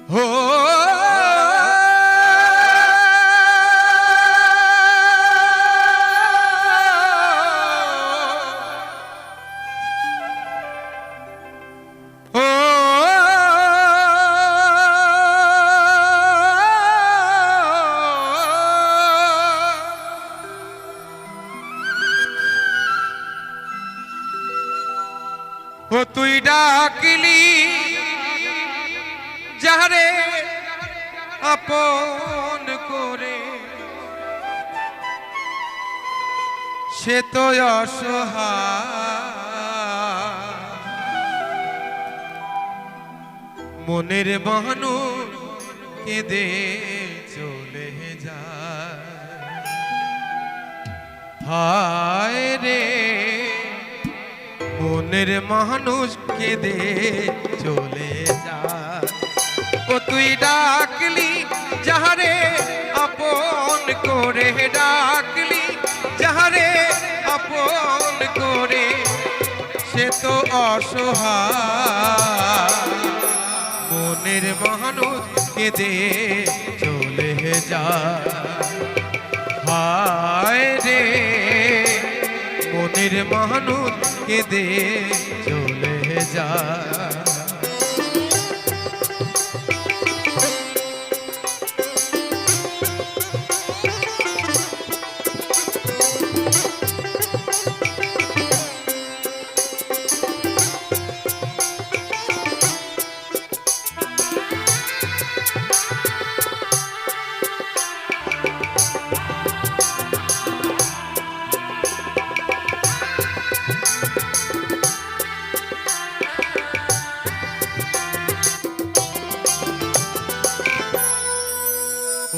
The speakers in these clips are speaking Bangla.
हो তুই ডাকলি যারে আপন করে সে তো অসহায় মনের মানুষ কেঁদে চলে যায় হায় রে মনের মানুষ কেঁদে চলে যায় ও তুই ডাকলি যাহারে আপন করে ডাকলি যাহারে আপন করে সে তো অসহায় মনের মানুষ কেঁদে চলে যায় হায় রে মনের মানুষ কেঁদে চলে যায়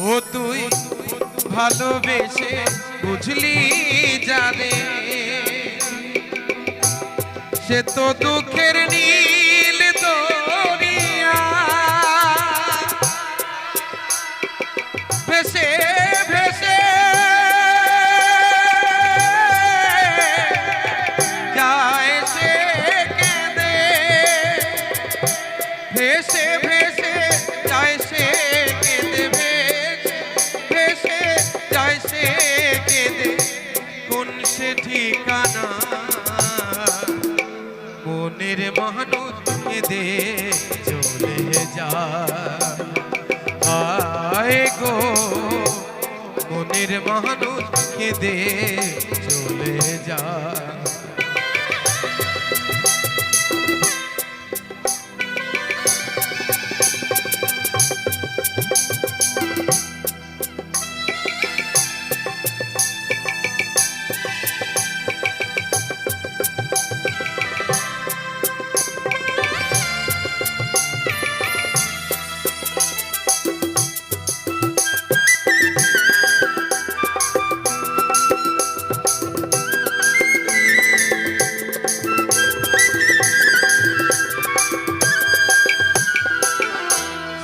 ও তুই ভালোবেসে বুঝলি যাবে সে তো দুঃখের নীল দরিয়া ভেসে ভেসে যায় সে কেঁদে ভেসে ভেসে যায় সে কেঁদে কোন সে ঠিকানা মনের মানুষ কেঁদে চলে যায় হায় গো মনের মানুষ কেঁদে চলে যায়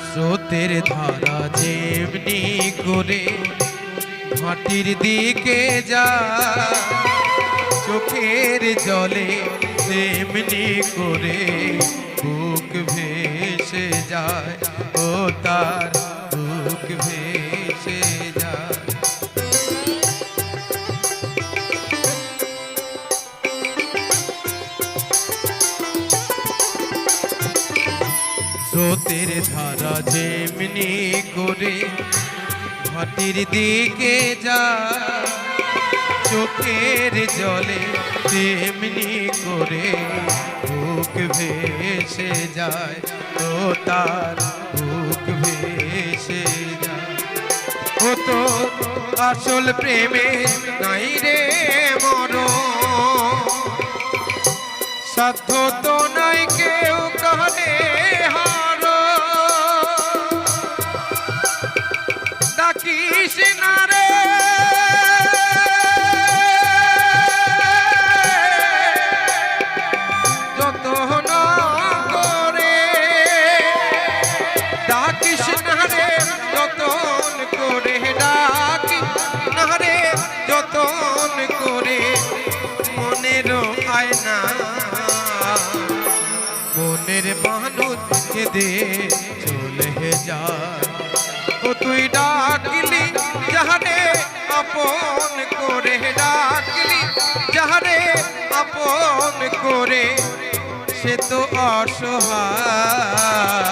স্রোতের ধারা যেমনি করে ভাটির দিকে যায় চোখের জলে তেমনি করে বুক ভেসে যায় ও তার বুক ভেসে যায় স্রোতের ধারা যেমনি করে ভাটির দিকে যায় চোখের জলে তেমনি করে বুক ভেসে যায় ও তার বুক ভেসে যায় ও তো আসল প্রেমে নাই রে মরণ সাধ্য তো নাই কেউ কানে হারো ডাকিস না রে যতন করে ডাকিস না রে যতন করে ডাকিস না রে যতন করে মনের আয়না মনের মানুষ কেঁদে চলে যায়। ও তুই ডাকলি যাহারে আপন করে, ডাকলি যাহারে আপন করে, সে তো অসহায়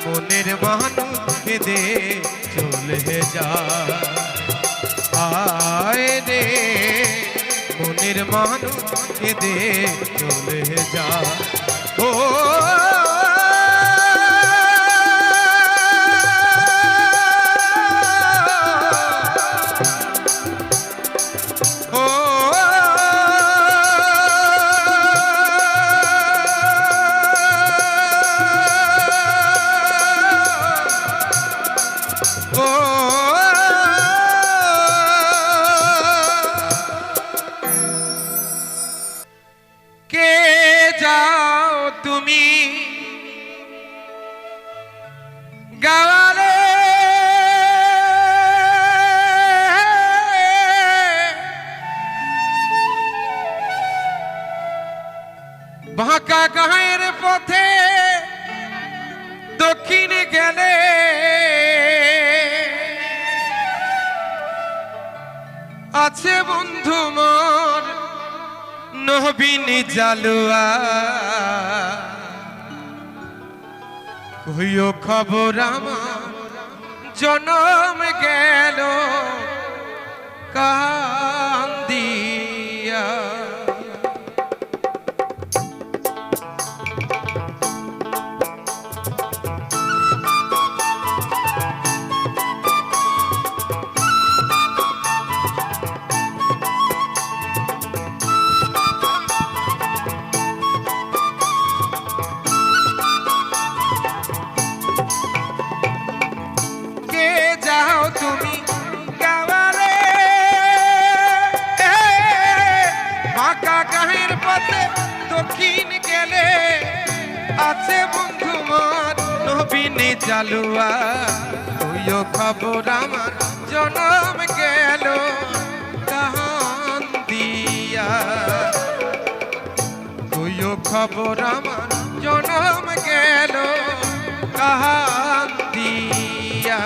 মনের মানুষ কেঁদে চলে যায়। আয় রে মনের মানুষ কেঁদে চলে যায়। ও গাওয়ারে বাঁকা গায়ের পথে দক্ষিণে গেলে আছে বন্ধু মোর নবীন জালুয়া। কইও খবর আমার জনম গেল কান্দিয়া। তুমি গাওয়ারে বাঁকা গায়ের পথে দক্ষিণ গেলে আছে বন্ধু মোর নবীন জালুয়া। তুইও খবর আমার জনম গেল কান্দিয়া। তুইও খবর আমার জনম গেল কান্দিয়া।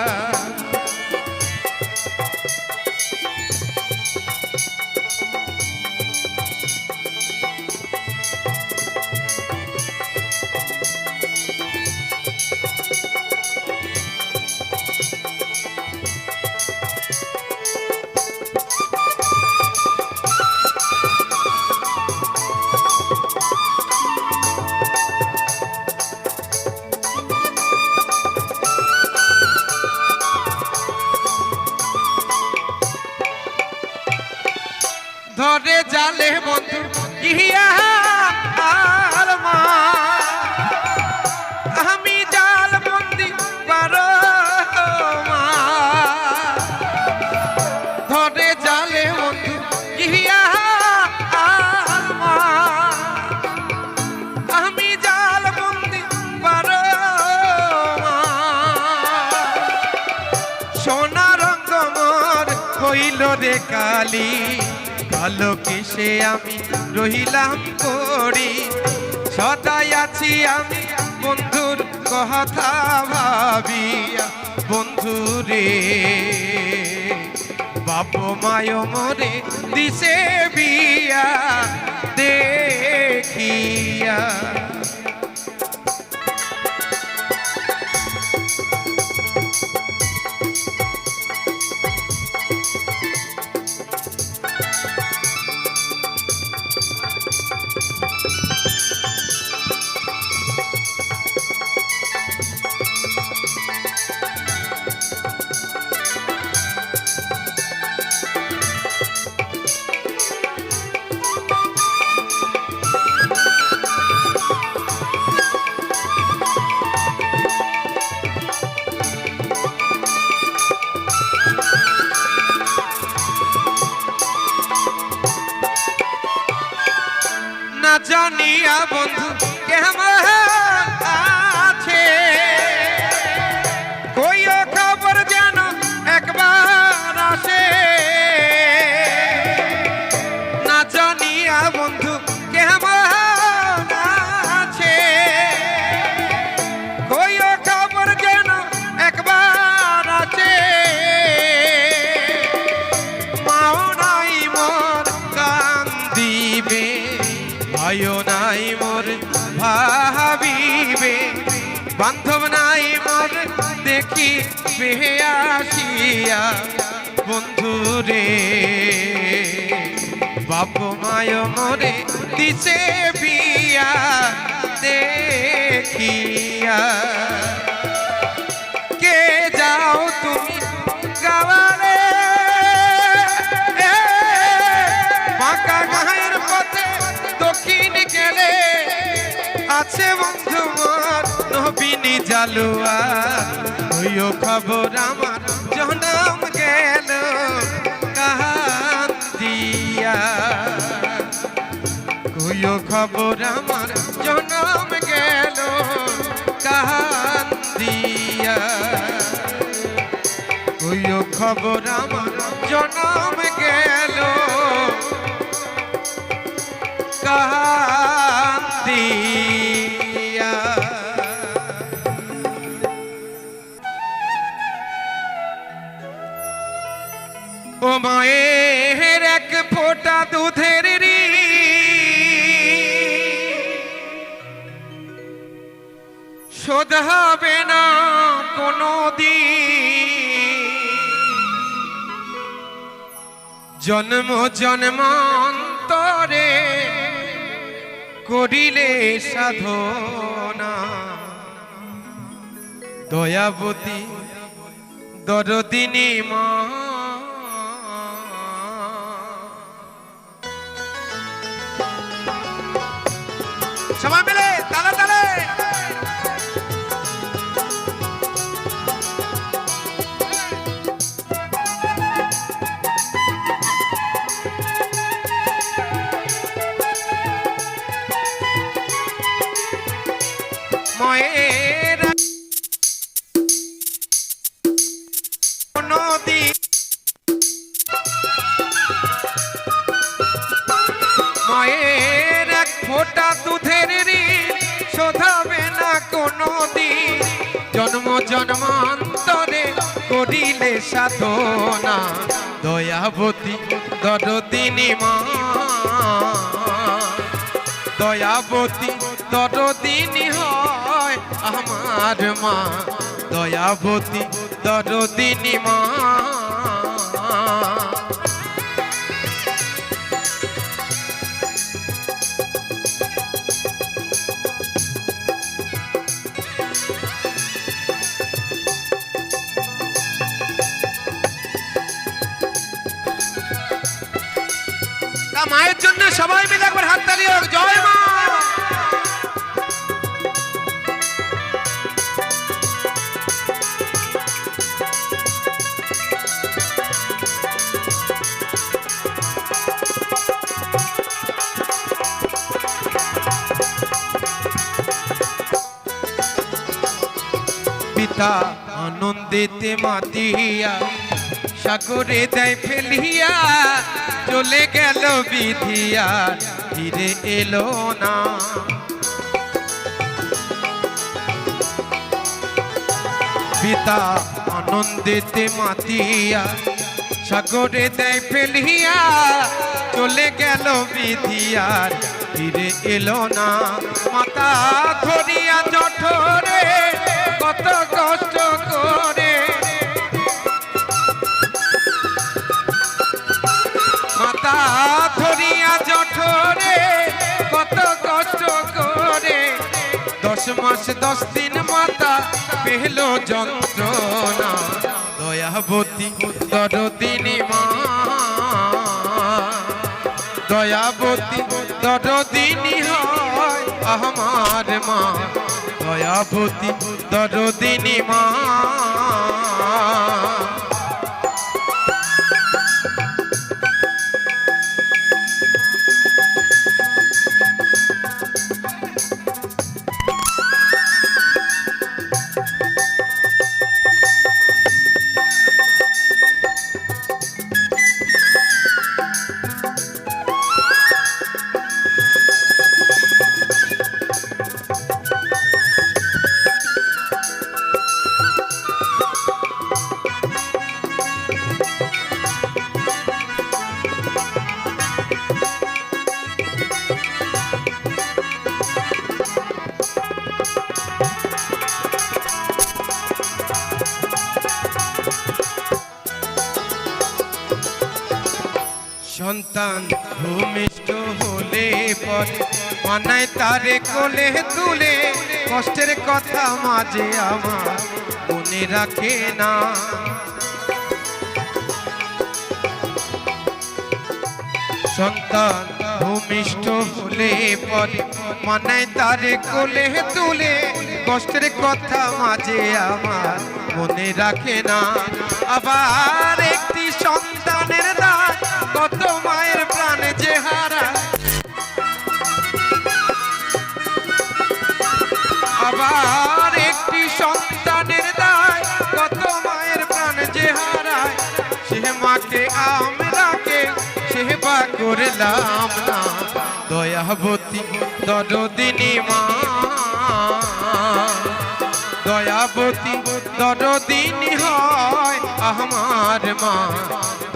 ধরে জালে বন্ধু ইয়া আর মা, আমি জাল বন্দি পারো মা। ধরে জালে বন্ধু ইয়া আর মা, আমি জাল বন্দি পারো মা। সোনা রঙ মোর হইল রে কালী, ভালো কিসে আমি রহিলাম করি। সদাই আছি আমি বন্ধুর কথা ভাবিয়া। বন্ধু রে বাপ মায় মরে দিছে বিয়া দেখিয়া। না জানিয়া বন্ধু কেমন আছে, কইও খবর যেন একবার আসে। না জানিয়া বন্ধু কেমন আছে, বান্ধব নাই মোর দেখি আসিয়া বন্ধু রে বাপ মায় মোরে দিছে বিয়া দেখিয়া কে যাও তুমি গাওয়ারে বাঁকা গায়ের পথে দক্ষিণ গেলে আছে বন্ধু মোর নবীনী জালুয়া হইও খবর আমার জনম গেল কান্দিয়া হইও খবর আমার জনম গেল কান্দিয়া হইও খবর আমার জনম গেল কান্দিয়া ও মায়ের এক ফোঁটা দুধের শোধ হবে না কোনো দিন জন্ম জন্মান্তরে করিলে সাধনা দয়াবতী দরদিনী মা সবাই মিলে তালে তালে মায়ের নদী মায়ের এক ফোঁটা দুধের শোধাবে না কোনো দিন জন্ম জন্মান্তরে করিলে সাধনা দয়াবতী দরদিনী মা দয়াবতী দরদিনী হয় আমার মা দয়াবতী দরদিনী মা মায়ের জন্য সবাই মিলে একবার হাত তালি হোক জয় মা পিতা আনন্দিতে মাতিয়া সাগরে দেয় ফেলিয়া চলে গেল বিধিয়া ফিরে এলো না পিতা আনন্দিতে মাতিয়া সাগরে দেয় ফেলিয়া চলে গেল বিধিয়ার ফিরে এলো না মাতা ধরিয়া জঠরে কত কষ্ট করে মাতা ধরিয়া জঠরে কত কষ্ট করে 10 মাস 10 দিন মাতা পেল যন্ত্রণা দয়াবতী দরদিনী মা দয়াবতী দরদিনী হয় আমার মা দয়াবতী দরদিনী মা সন্তান ভূমিষ্ঠ হলে পরে মানায় তারে কোলে তুলে কষ্টের কথা মাঝে আমার মনে রাখে না। সন্তান ভূমিষ্ঠ হলে পরে মানায় তারে কোলে তুলে কষ্টের কথা মাঝে আমার মনে রাখে না। আবার একটি সন্তানের দায় কত মায়ের প্রাণ যে হারায়, আবার একটি সন্তানের দায় কত মায়ের প্রাণ যে হারায়। সে মাকে আমরাকে সেবা করলাম না, দয়াবতী দরদিনী মা, দয়াবতী দরদিনী হয় আমার মা,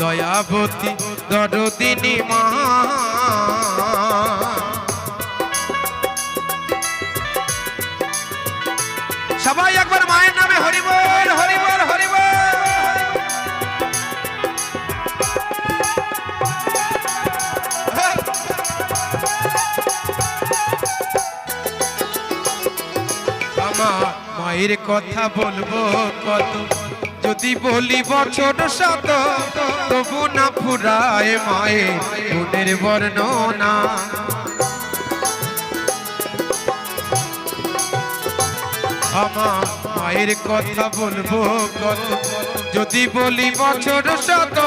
দয়াবতী দরদিনী মা। সবাই একবার মায়ের নামে হরি বল, হরি বল, হরি বল। আমার মায়ের কথা বলবো কত, যদি বলি বছর শত তবু না ফুরায় মায়ের গুণের বর্ণনা। আমার মায়ের কথা বলবো কত, যদি বলি বছর শত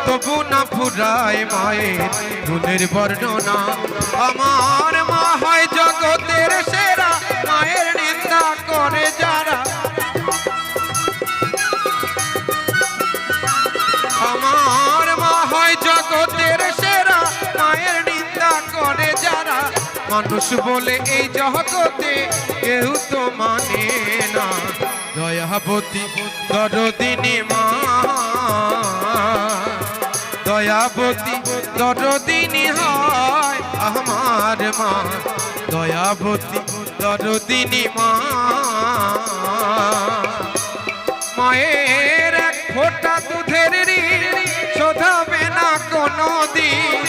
তবু না ফুরায় মায়ের গুণের বর্ণনা। আমার মা হয় জগতের সেরা, মায়ের নিন্দা করে যারা, আমার মা হয় জগতের সেরা, মায়ের নিন্দা করে যারা। মানুষ বলে এই জগতে কেউ তো মানে না, দয়াবতী দরদিনী মা, দয়াবতী দরদিনী হয় আমার মা, দয়াবতী দরদিনী মা। মায়ের এক ফোঁটা দুধের ঋণ শোধাবে না কোনো দিন,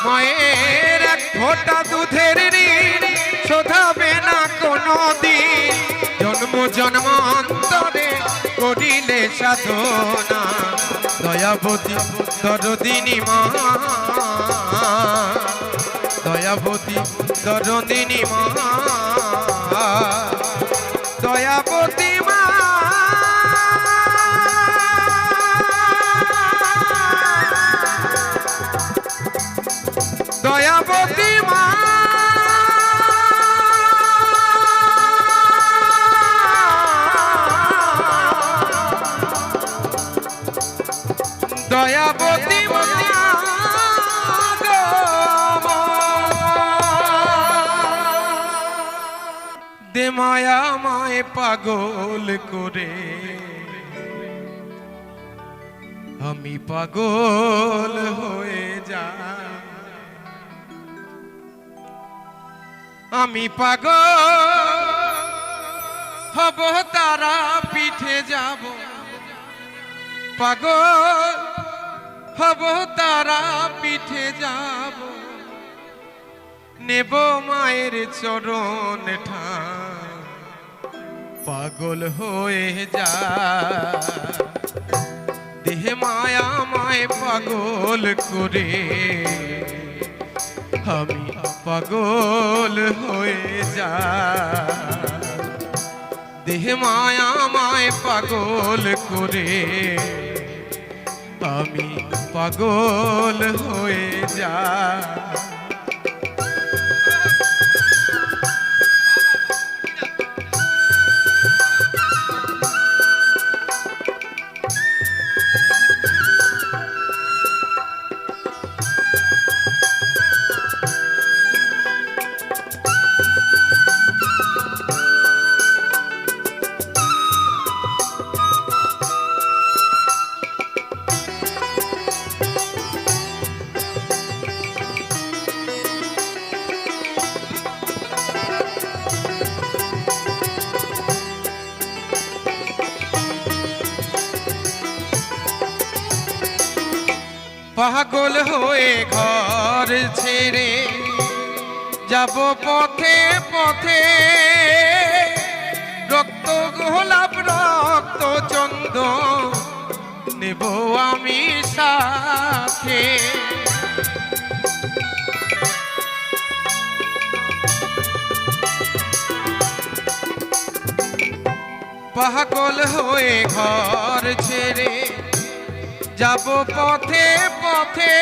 মায়ের এক ফোঁটা দুধের ঋণ শোধাবে না কোনো দিন। জন্ম জন্মান্তরে করিলে সাধনা, দয়াবতী দরদিনী মা, দয়াবতী দরদিনী মা, দয়াবতী মা। দয়াবতী মা, দয়াবতী মা, দে মায়া মায় পাগল করে, আমি পাগল হয়ে যা, আমি পাগল হব তারা পিঠে যাব, পাগল হব তারা পিঠে যাব, নেব মায়ের চরণ ঠান, পাগল হয়ে যা। দেহে মায়া মায় পাগল করে, আমি পাগল হয়ে যা, দেহে মায়া মায় পাগল করে, আমি পাগল হয়ে যা। পাগল হয়ে ঘর ছেড়ে যাব পথে পথে, রক্ত গোলাপ রক্ত চন্দন নেব আমি সাথে। পাগল হয়ে ঘর ছেড়ে যাব পথে পথে,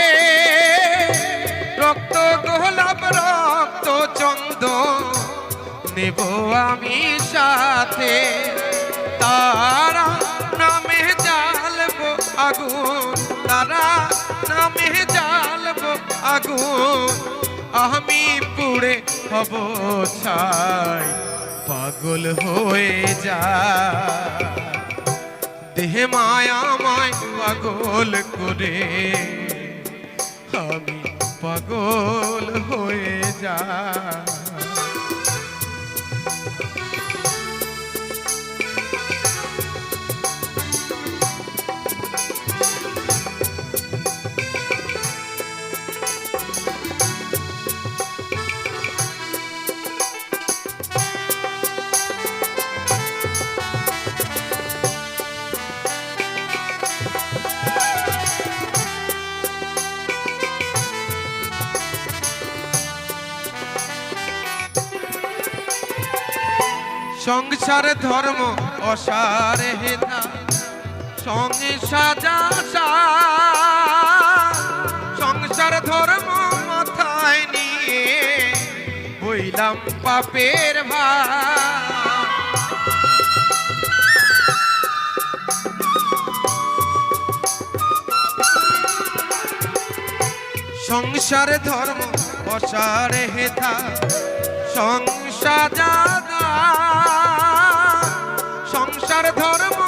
রক্ত গোলাপ রক্ত চন্দন নেব আমি সাথে। তারা নামে জ্বালবো আগুন, তারা নামে জ্বালবো আগুন, আমি পুড়ে হব ছাই। পাগল হয়ে যা দেহে মায়া মায় পাগল করে, আমি পাগল হয়ে যা। সংসার ধর্ম অসার হেতা সঙ্গে সাজা, সংসার ধর্ম মাথায় নিয়ে বইলাম পাপের ভার। সংসার ধর্ম অসার হেতা সংসার সংসার ধর্ম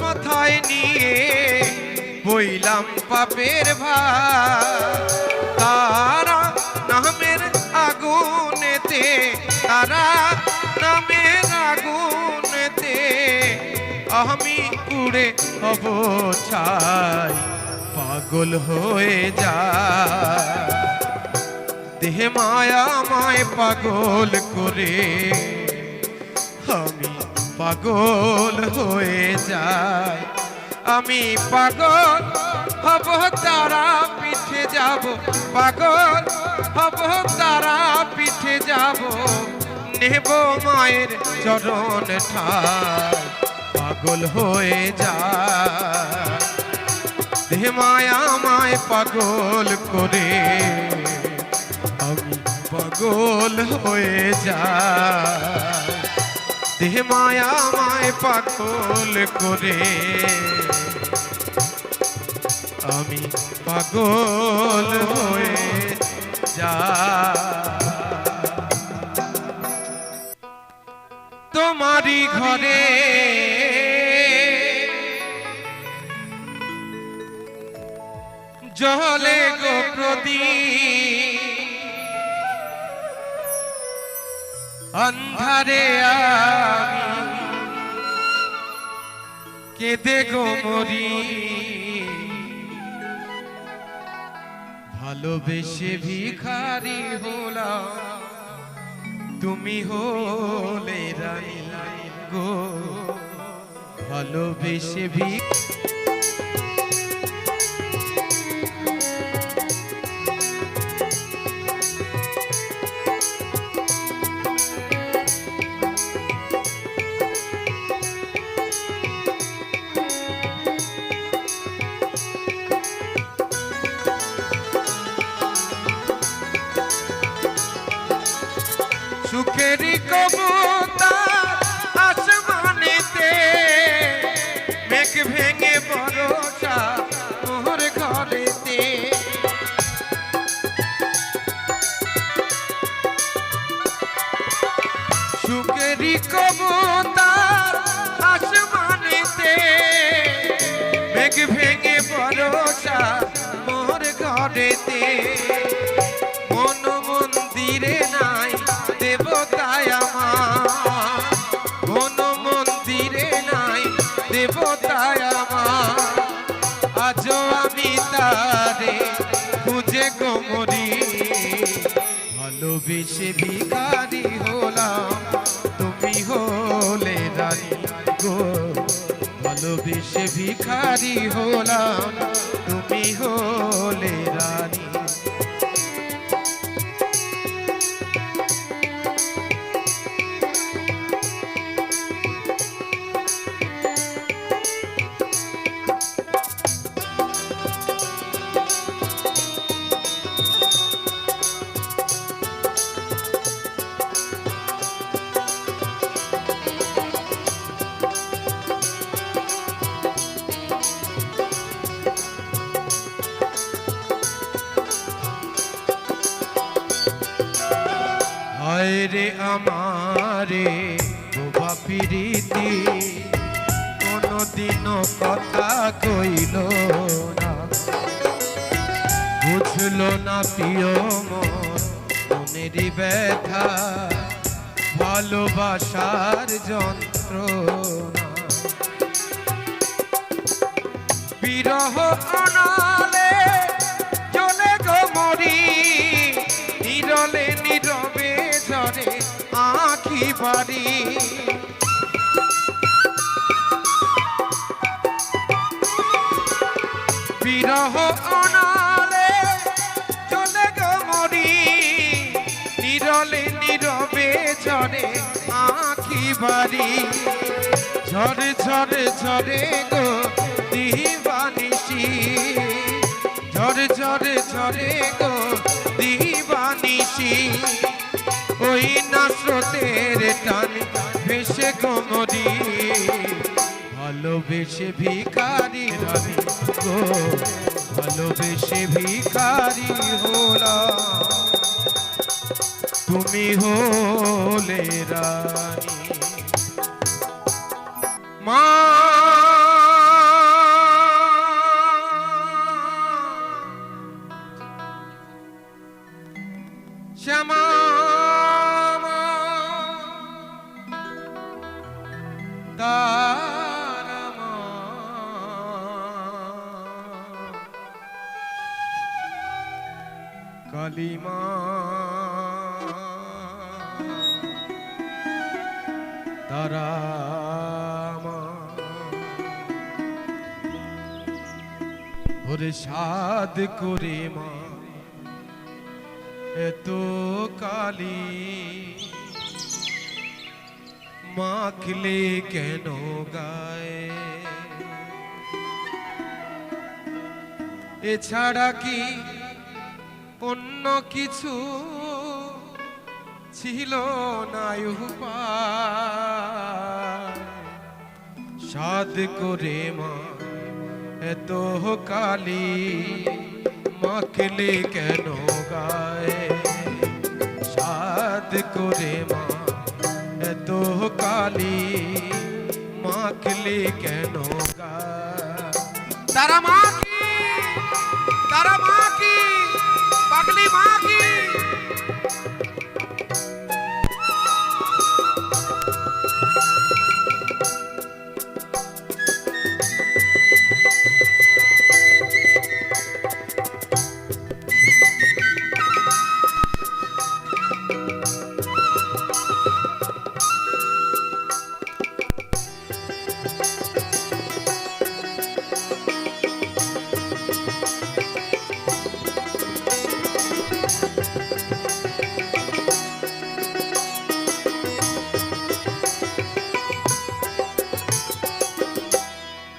মাথায় নিয়ে বইলাম পাপের ভার। তারা নামের আগুনেতে, তারা নামের আগুনেতে আমি পুড়ে হব ছাই। পাগল হয়ে যা দেহে মায়া মায় পাগল করে, আমি পাগল হয়ে যাই। আমি পাগল হব তারা পিঠে যাব, পাগল হব তারা পিঠে যাব, নেব মায়ের চরণ ঠাই। পাগল হয়ে যায় দেহে মায়া মায় পাগল করে, আমি পাগল হয়ে যাই। দেহে মায়া মায় পাগল করে, আমি পাগল হয়ে যাই। তোমারই ঘরে জলে গো প্রদীপ, অন্ধারে আমি কেঁদে গো মরি। ভালোবেসে ভিখারি হলাম, তুমি হলে রানী গো। ভালোবেসে সুখেরি কবুতর আসমানেতে, মেঘ ভেঙে বরষা মোর ঘরেতে। সুখেরি কবুতর আসমানেতে, মেঘ ভেঙে বরষা মোর ঘরেতে। মন মন্দিরে নাই দেবতায় আমার, মন মন্দিরে নাই দেবতায় আমার, আজও আমি তারে মরি ভালোবেসে ভিখারি হলাম তুমি হলে রানী গো ভালোবেসে ভিখারি হলাম তুমি হলে রানী রে আমারে বোবা প্রীতি কোনদিনও কথা কইল না বুঝলো না প্রিয় মনের ব্যথা ভালোবাসার যন্ত্রণা বিরহ অনালে চলে গো মরি নীরলে নীরবে ঝরে আঁখি বাড়ি বিরহ অনালে চলে গো মরি নীরলে নীরবে ঝরে আঁখি বাড়ি ঝরে ঝরে ঝরে গো দিবানিশি ঝরে ঝরে ঝরে গো দিবানিশি ওই না স্রোতের টানে ভেসে গোমরি ভালোবেসে ভিখারি রানী গো ভালোবেসে ভিখারি হলাম তুমি হলে রানী মা শ্যামা তারামা কালিমা তারামা ওরে সাদ করে মা এত কালি মাখলে কেন গায়ে এছাড়া কি অন্য কিছু ছিল না উপায় সাদ করে মা এত কালি মাখলে কেন গায়ে সাদ করে মা এত কালি মাখলে কেন গায়ে তারা মা কি পাগলি মা কি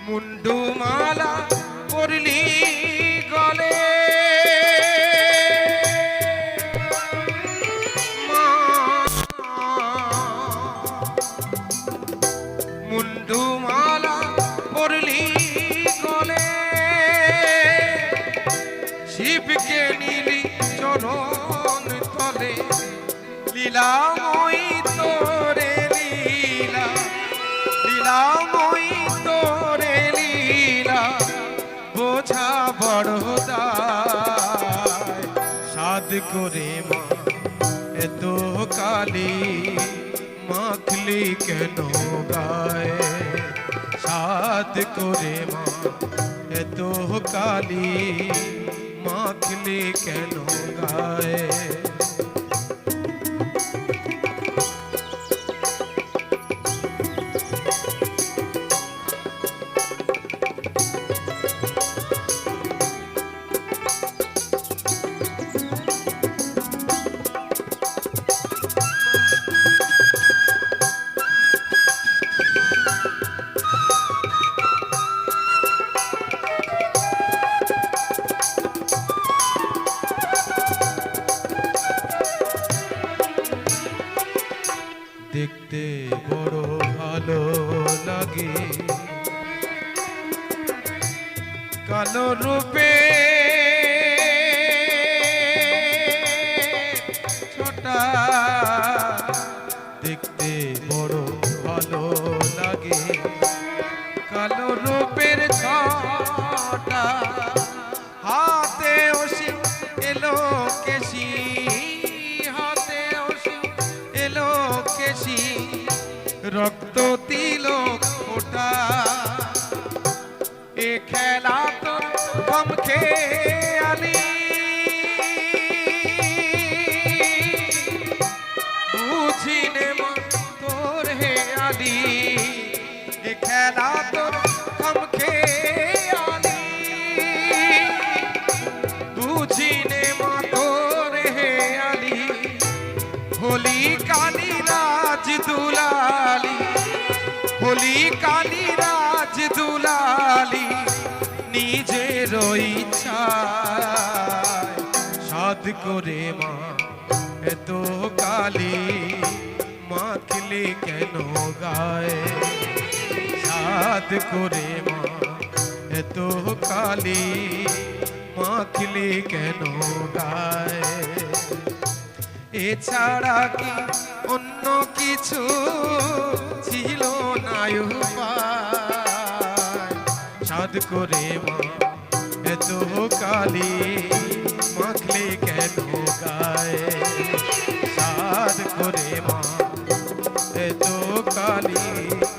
মুন্ডুমালা পরলি গলে মুন্ডুমালা পরলি গলে শিবকে নীলি চরণ তলে লীলাময়ী তোরে লীলা লীলাময়ী তোরে লীলা বোঝা বড় দায় সাদ করে মা এত কালি মাখলি কেন গায়ে সাদ করে মা এত কালি মাখলি কেন গায়ে। দেখতে বড় ভালো লাগে কালো রূপে ছোটা, দেখতে বড় ভালো লাগে কালো রূপের ছোটা। হাতে ওসি এলো কেশি, হাতে ওসি এলো কেশি, রক্ত তিলক ফোটা। এ খেলা তো কম খেয়ালি, বুঝিনে মা তোর হেয়ালি। এ খেলা তো কম খেয়ালি, বুঝিনে মা তোর হেয়ালি। হোলি কালী রাজ দুলালি, হোলি কালী রাজ দুলালি, নিজের ইচ্ছায় সাধ করে মা এত কালি মাখলি কেন গায়ে। সাধ করে মা এত কালি মাখলি কেন গায়ে। এছাড়া কি অন্য কিছু ছিল না উপায়। সাধ করে মা এত কালি মাখলি কেন গায়ে। সাধ করে মা এত কালি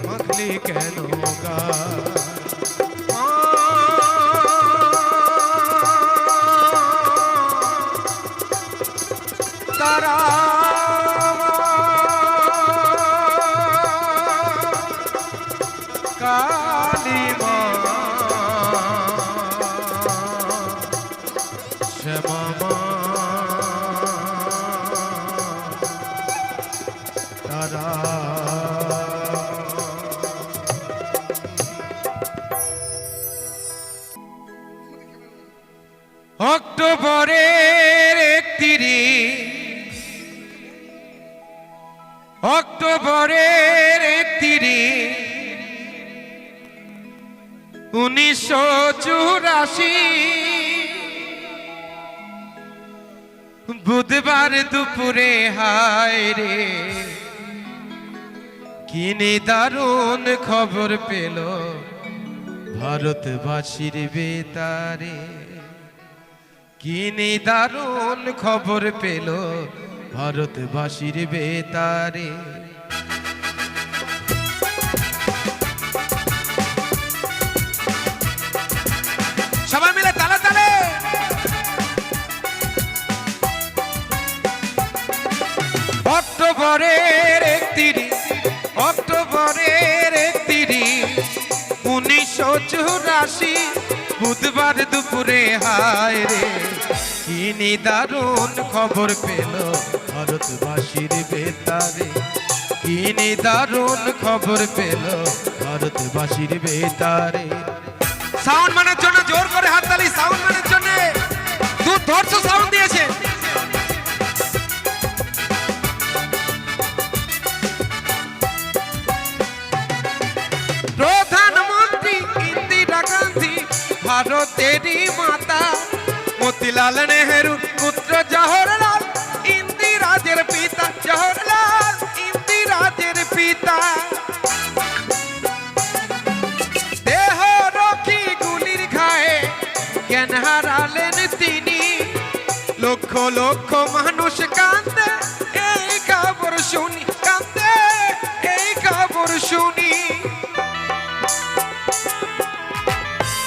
মাখলি কেন গায়ে। তারা কালী মা শ্যামা মা, তারা অক্টোবরের 31, অক্টোবরের 31, 1984, বুধবার দুপুরে হায় রে কি দারুণ খবর পেল ভারতবাসীর বেতারে। কি দারুণ খবর পেল ভারতবাসীর বেতারে। সবাই মিলে তালে তালে। অক্টোবরের 31, অক্টোবরের 31, 1984, বুধবার দুপুরে হায় রে কি দারুণ খবর পেল ভারতবাসীর বেতারে। কি দারুণ খবর পেল ভারতবাসীর বেতারে। সাউন্ড মানের জন্য জোর করে হাততালি, সাউন্ড মানের জন্য। দুর্ধর্ষ সাউন্ড দিয়েছে। প্রধানমন্ত্রী ইন্দিরা গান্ধী ভারতেরই মাতা, মতিলাল নেহেরু পুত্র জওহরলাল ইন্দিরাজের পিতা, জওহরলাল ইন্দিরাজের পিতা। দেহ রক্ষী গুলির ঘায়ে জ্ঞান হারালেন তিনি, লক্ষ লক্ষ মানুষ কান্দে এই খবর শুনি, কান্দে এই খবর শুনি।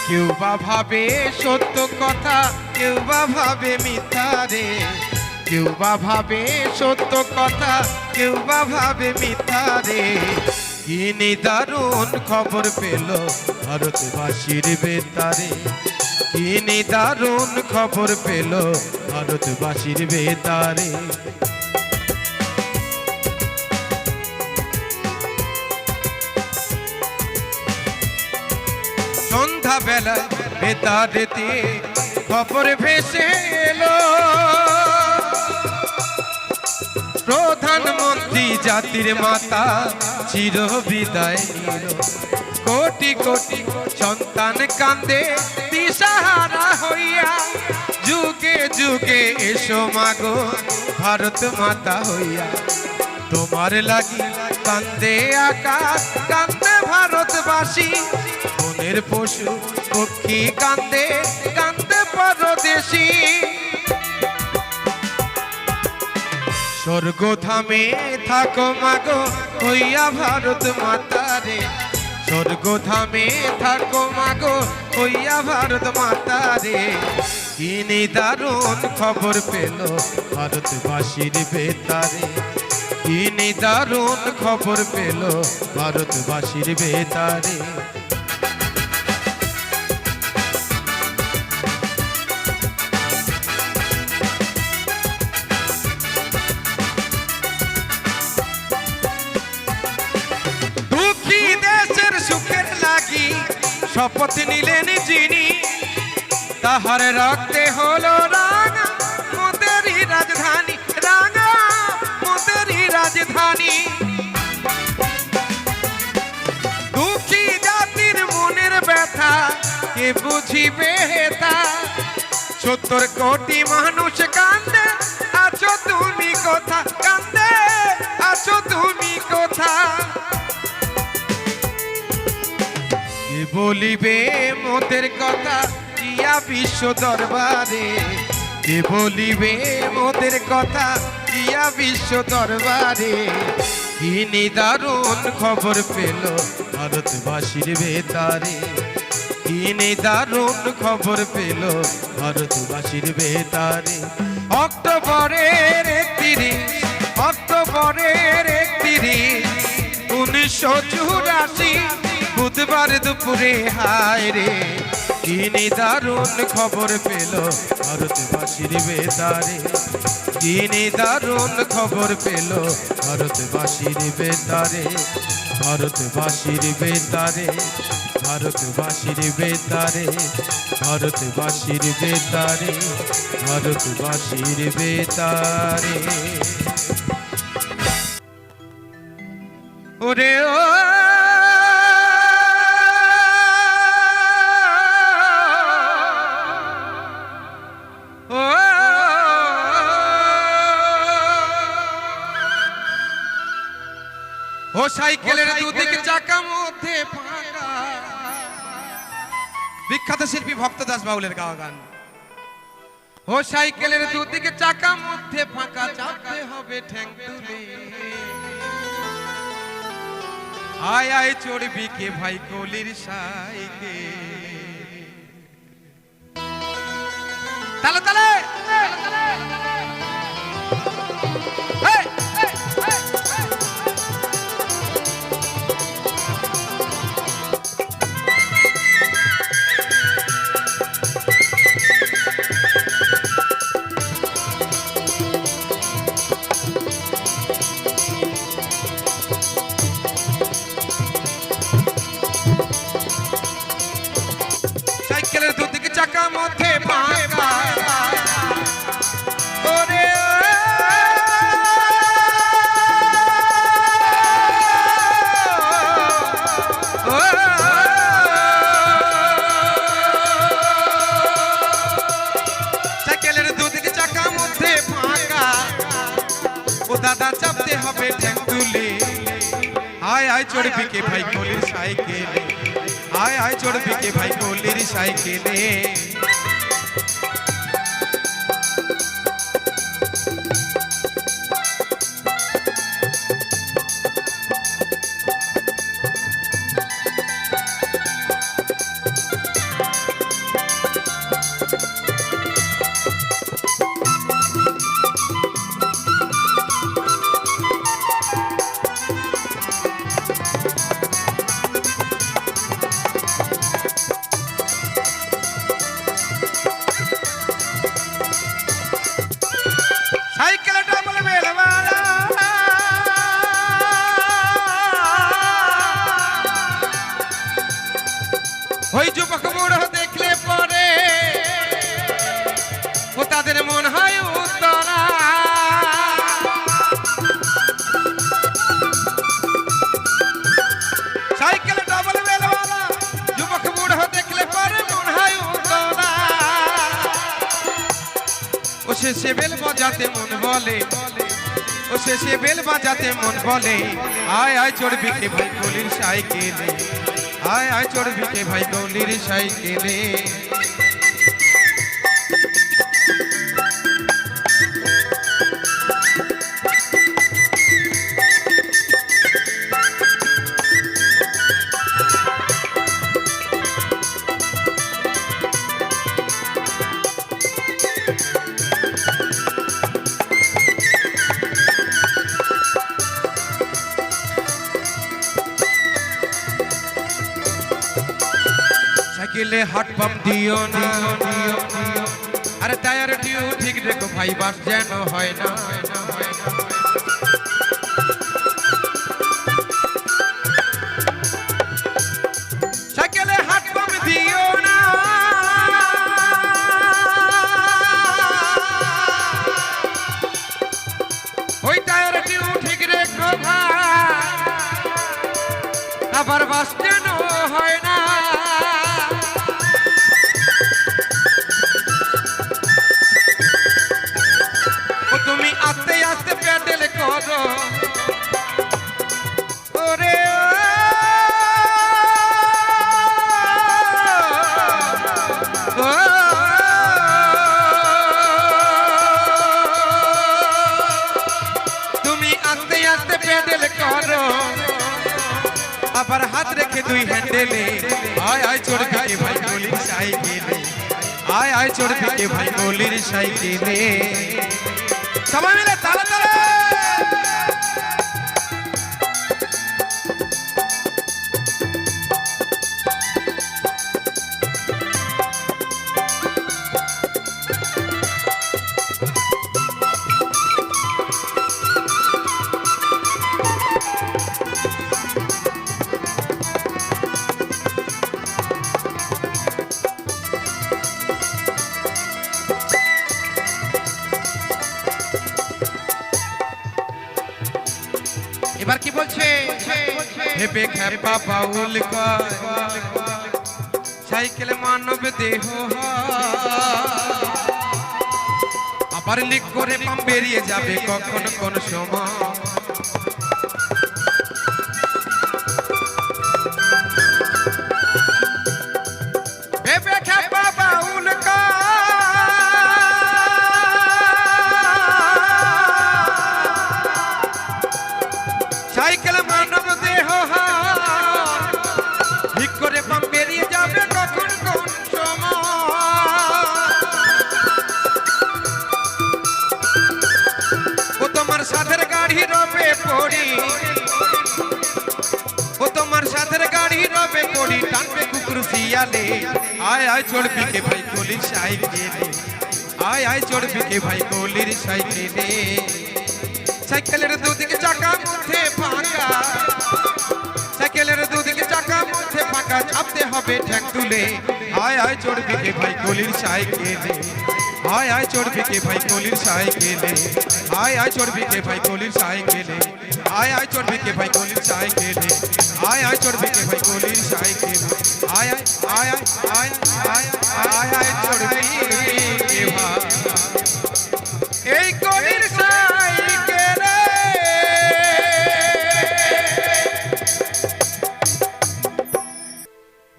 কেউ বা ভাবে সত্য কথা কেউ বা ভাবে মিথ্যা রে, কেউ বা ভাবে সত্য কথা, কেউ বা ভাবে মিথ্যা রে। কি নিদারুণ খবর পেল ভারতবাসীর বেতারে, কি নিদারুণ খবর পেল ভারতবাসীর বেতারে। সন্ধ্যা বেলায় বেতারেতে খবর ভেসে এলো, প্রধানমন্ত্রী জাতির মাতা চির বিদায় নিল। কোটি কোটি সন্তান কান্দে দিশাহারা হইয়া, যুগে যুগে এসো মাগো ভারত মাতা হইয়া। তোমার লাগি কান্দে আকাশ, কান্দে ভারতবাসী, বনের পশু পক্ষী কান্দে, কান্দে পরদেশী। স্বর্গধামে থাকো মাগো হইয়া ভারত মাতারে, স্বর্গধামে থাকো মাগো হইয়া ভারত মাতারে। কি নিদারুণ খবর পেল ভারতবাসীর বেতারে, কি নিদারুণ খবর পেল ভারতবাসীর বেতারে। শপথ নিলেন যিনি, তাহার রক্তে হলো রাঙা মোদেরই রাজধানী, রাঙা মোদেরই রাজধানী। দুঃখী জাতির মনের ব্যথা কে বুঝিবে তা, ৭০ কোটি মানুষ কান্দে আছো তুমি কোথা, কান্দে আছো তুমি কোথা। বলিবে মোদের কথা ইয়া বিশ্ব দরবারে, কে বলিবে মোদের কথা ইয়া বিশ্ব দরবারে। কি নিদারুণ খবর পেল ভারতবাসীর বেতারে, কি নিদারুণ খবর পেল ভারতবাসীর বেতারে। অক্টোবরের ৩১, অক্টোবরের ৩১, ১৯৮৪ বুধবার দুপুরে হায় রে। কি নিদারুণ খবর পেল ভারতবাসীর বেতারে, কি নিদারুণ খবর পেল ভারতবাসীর বেতারে। ভারতবাসীর বেতারে, ভারতবাসীর বেতারে, ভারতবাসীর বেতারে, ভারতবাসীর বেতারে। ওরে ও ও সাইকেলের দুদিকে চাকা মধ্যে ফাঁকা, বিখ্যাত শিল্পী ভক্ত দাস বাউলের গাওয়া গান। ও সাইকেলের দুদিকে চাকা মধ্যে ফাঁকা, চাপতে হবে ঠ্যাং তুলে। আয় আয় চড়বি কে ভাই কলির সাইকেল, তালে তালে সাইকেলের দুদিকে চাকা মধ্যে ফাঁকা। ওরে সাইকেলের দুদিকে চাকা মধ্যে ফাঁকা, ও দাদা চাপতে হবে ঠ্যাং তুলে। আয় আয় চড়বি কে ভাই কলির সাইকেলে, আয় আয় চড়বি কে ভাই কলির সাইকেলে। ওই যুবক বুড়ো দেখলে পরে ও তাদের মন হয় উত্তরা। সাইকেল ডাবল বেলওয়ালা যুবক বুড়ো দেখলে পরে মন হয় উত্তরা। ও শেষে বেল বাজাতে মন বলে, ও শেষে বেল বাজাতে মন বলে আয় আয় চড়বি কে ভাই গলির সাইকেলে, আয় আয় চড়বি কে ভাই গলির সাইকেলে। সাইকেলে হাট পাম্প দিও না, আরে টায়ার টিউ ঠিক রেখো ভাই বাস যেন হয় না। সাইকেলে হাট পাম্প দিও না, ওই টায়ার টিউ ঠিক রেখো ভাই, আবার বাস যেন হয় না। তুমি আস্তে আস্তে প্যাডেল করো ওরে ও, তুমি আস্তে আস্তে প্যাডেল করো, আবার হাত রেখে দুই হ্যান্ডেলে আয় আয় চড়বি কে ভাই গলির সাইকেলে, আয় আয় চড়বি কে ভাই গলির সাইকেলে। সবাই মিলে তালে তালে। এবার কি বলছে হেপে খেপা বাউল কর সাইকেল মানব দেহ, আবার লিক করে পাম বেরিয়ে যাবে কখন কোন সময়। হেপে খেপা বাউল কর সাইকেল মানব দেহ, ঠিক করে পাম বেরিয়ে যাবে কখন কোন সময়। ও তোমার সাথের গাড়ি রবে পড়ি, ও তোমার সাথের গাড়ি রবে পড়ি টানবে কুকুর শিয়ালে, আয় আয় চড়বি কে ভাই গলির সাইকেলে, আয় আয় চড়বি কে ভাই গলির সাইকেলে। সাইকেলের দুদিকে চাকা মধ্যে ফাঁকা, সাইকেলের দুদিকে চাকা মধ্যে ফাঁকা, চাপতে হবে ঠ্যাং তুলে আয় আয় চড়বি কে ভাই গলির সাইকেলে, আয় আয় চড়বি কে ভাই গলির সাইকেলে, আয় আয় চড়বি কে ভাই গলির সাইকেলে, আয় আয় চড়বি কে ভাই গলির সাইকেলে, আয় আয় চড়বি কে ভাই গলির সাইকেলে, আয় আয় আয় আয় আয় আয় আয় চড়বি কে ভাই এই গলির সাইকেলে।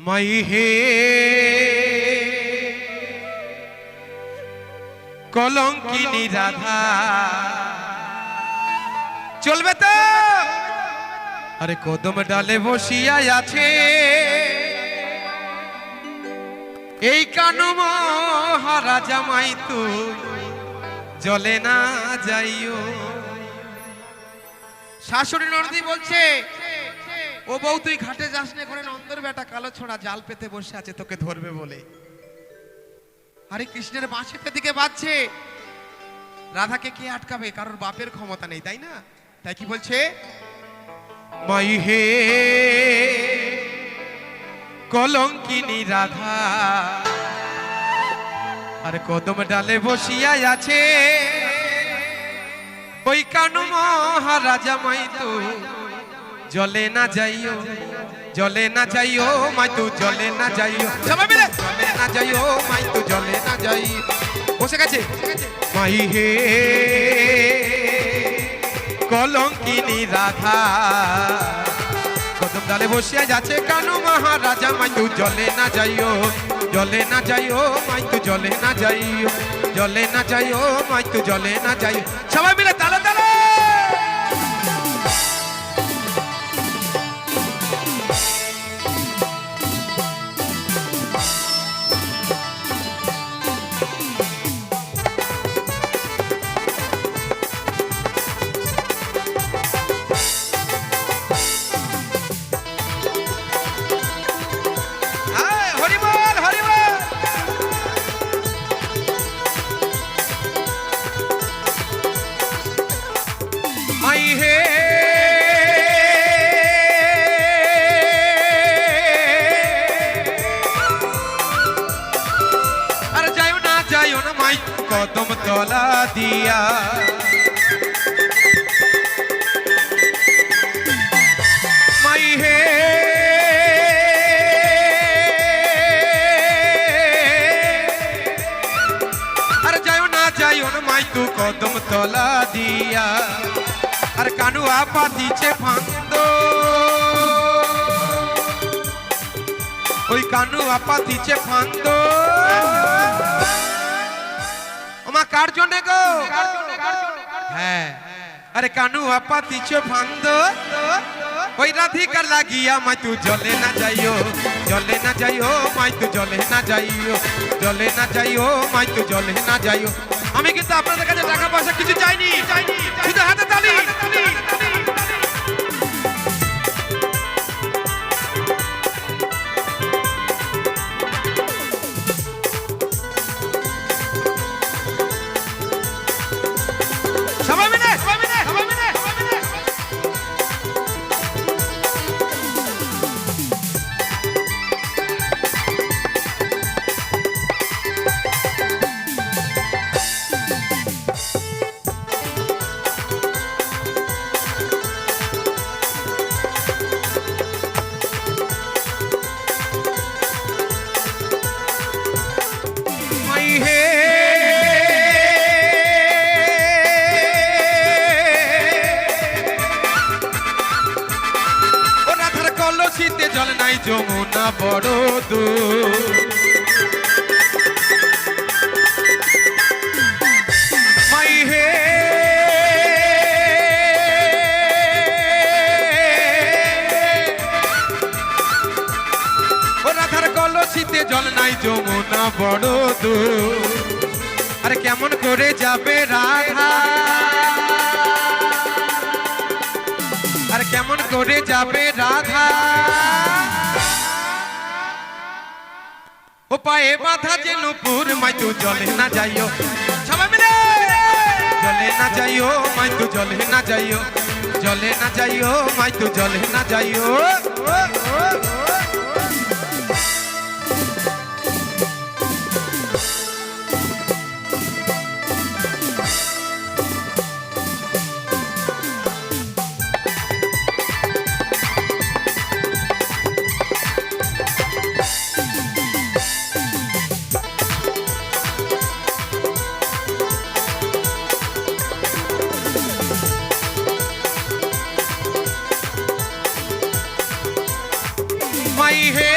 মাই হে কলঙ্কিনী রাধা চলবে তো, আরে কদম ডালে বসিয়া আছে এই কানু মহারা জামাই তুই জলে না যাইও। শাশুড়ি ননদি বলছে ও বউ তুই ঘাটে যাস না, করে নন্দর বেটা কালো ছোড়া জাল পেতে বসে আছে তোকে ধরবে বলে। আরে কৃষ্ণের বাঁশিতে দিকে বাজছে, রাধাকে কে আটকাবে? কারোর বাপের ক্ষমতা নেই, তাই না? তাই কি বলছে, মাই হে কলঙ্কিনী রাধা আর কদম ডালে বসিয়া আছে ওই কানু মহারাজা মাইতো জলে না যাইও জলে না যাইও মাইতো জলে না যাইও সবাই মিলে জলে না যাইও মাইতো জলে না যাই বসে গেছে মাই হে কলঙ্কিনী রাধা কদম ডালে বসিয়া যাচ্ছে কানু মহারাজা মাইতো জলে না যাইও জলে না যাইও মাইতো জলে না যাইও জলে না যাইও মাইতো জলে না যাইও সবাই মিলে তালে তালে কদম তলা দিয়া মাই হে আর যাইও না মাই তু কদম তলা দিয়া আর কানু আপা দিছে ফান্দ ওই কানু আপা দিছে ফান্দ কার জন্য গো হ্যাঁ আরে কানু আপা দিছো ফান্দ ওই রাধিকার লাগিয়া মাই তু জলে না যাইও জলে না যাইও মাই তু জলে না যাইও জলে না যাইও মাই তু জলে না যাইও আমি কিন্তু আপনাদের কাছে টাকা পয়সা কিছু চাইনি শুধু হাতে তালি জল নাই যমুনা বড় দূর মাই হে ও রাধার কলসিতে জল নাই যমুনা বড় দূর আরে কেমন করে যাবে রাধা আর কেমন করে যাবে রাধা ও পায়ে বাঁধা যে নুপুর মাই তু জলে না যাইও সবাই মিলে জলে না যাইও মাই তু জলে না যাইও জলে না যাইও মাই তু জলে না যাইও মাই হে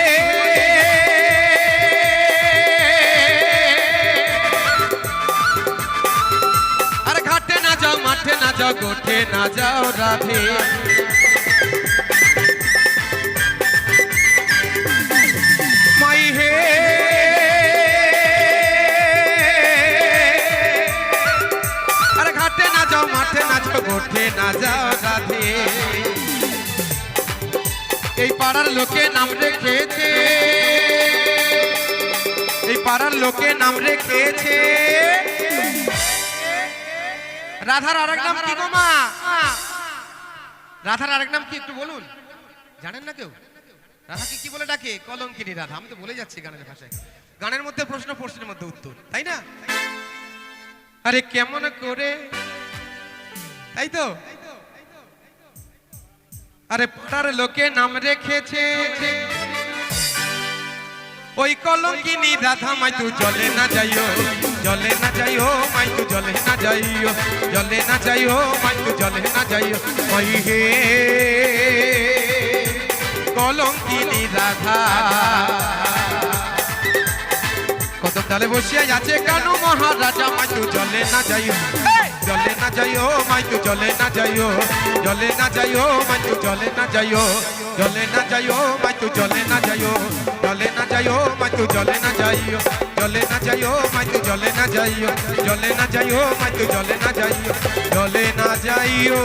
আরে ঘাটে না যাও মাঠে না যাও গোঠে না যাও রাধে মাই হে আরে ঘাটে না যাও মাঠে না যাও গোঠে না যাও রাধে এই পাড়ার লোকে নাম রেখেছে এই পাড়ার লোকে নাম রেখেছে রাধার আরেক নাম কি গো মা রাধার আরেক নাম কি একটু বলুন জানেন না কেউ রাধাকে কি বলে ডাকে? কলঙ্কিনী রাধা। আমি তো বলে যাচ্ছি গানের ভাষায়। গানের মধ্যে প্রশ্ন, প্রশ্নের মধ্যে উত্তর, তাই না? আরে কেমন করে, তাই তো? আরে পাড়ার লোকে নাম রেখেছে ওই কলঙ্কিনী রাধা। মাই তু জলে না যাইও, জলে না যাইও, মাই তু জলে না যাইও, জলে না যাইও, মাই তু জলে না যাইও। ওই হে কলঙ্কিনী রাধা। কদম ডালে বসিয়া আছে কানু মহারাজা। মাই তু জলে না যাইও, জলে না যাইও, মাই তু জলে না যাইও, জলে না যাইও, মাই তু জলে না যাইও, জলে না যাইও, মাই তু জলে না যাইও, জলে না যাইও, মাই তু জলে না যাইও, জলে না যাইও, মাই তু জলে না যাইও, জলে না যাইও, মাই তু জলে না যাইও, জলে না যাইও।